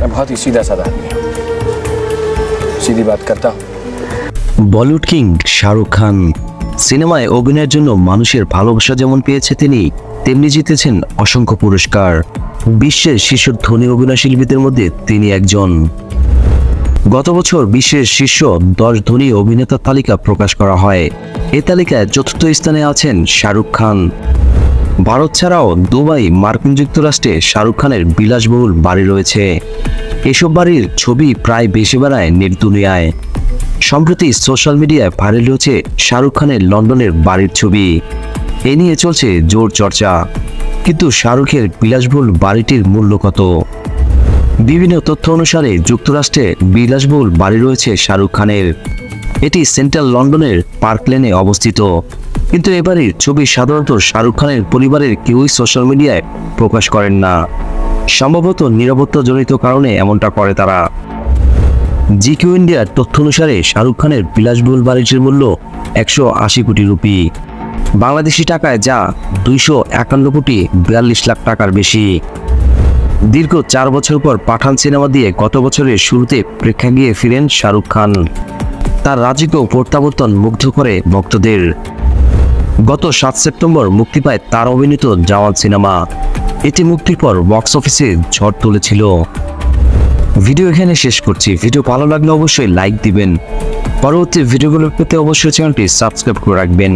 मैं बहुत ही सीधा साधा आदमी हूँ, सीधी बात करता हूँ। বলিউড কিং শাহরুখ খান সিনেমায় অভিনয়ের জন্য মানুষের ভালোবাসা যেমন পেয়েছে তিনি, তেমনি জিতেছেন অসংখ্য পুরস্কার। বিশ্বের শীর্ষ ধনী অভিনয়শিল্পীদের মধ্যে তিনি একজন। গত বছর বিশ্বের শীর্ষ 10 ধনী অভিনেতার তালিকা প্রকাশ করা হয়। এই তালিকায় চতুর্থ স্থানে আছেন শাহরুখ খান। ভারত ছাড়াও দুবাই, মার্কিন যুক্তরাষ্ট্রে শাহরুখ খানের বিলাসবহুল বাড়ি রয়েছে। এসব বাড়ির ছবি প্রায় বেশি বেড়ায় নেট দুনিয়ায়। সম্প্রতি সোশ্যাল মিডিয়ায় ভাইরাল হয়েছে শাহরুখ খানের লন্ডনের বাড়ির ছবি। এ নিয়ে চলছে জোর চর্চা, কিন্তু শাহরুখের বিলাসবহুল বাড়িটির মূল্য কত? বিভিন্ন তথ্য অনুসারে যুক্তরাষ্ট্রে বিলাসবহুল বাড়ি রয়েছে শাহরুখ খানের। এটি সেন্ট্রাল লন্ডনের পার্ক লেনে অবস্থিত, কিন্তু এবারের ছবি সাধারণত শাহরুখ খানের পরিবারের কেউই সোশ্যাল মিডিয়ায় প্রকাশ করেন না। সম্ভবত নিরাপত্তাজনিত কারণে এমনটা করে তারা। জিকিউ ইন্ডিয়ার তথ্য অনুসারে শাহরুখ খানের বিলাসবহুল বাড়িটির মূল্য 180 কোটি রুপি, বাংলাদেশি টাকায় যা 251 কোটি 42 লাখ টাকার বেশি। দীর্ঘ 4 বছর পর পাঠান সিনেমা দিয়ে গত বছরের শুরুতে প্রেক্ষাগৃহে ফিরেন শাহরুখ খান। তার রাজকীয় প্রত্যাবর্তন মুগ্ধ করে ভক্তদের। গত 7 সেপ্টেম্বর মুক্তি পায় তার অভিনীত জওয়ান সিনেমা। এটি মুক্তির পর বক্স অফিসে ঝড় তুলেছিল। ভিডিও এখানে শেষ করছি। ভিডিও ভালো লাগলে অবশ্যই লাইক দিবেন। পরবর্তী ভিডিওগুলো পেতে অবশ্যই চ্যানেলটি সাবস্ক্রাইব করে রাখবেন।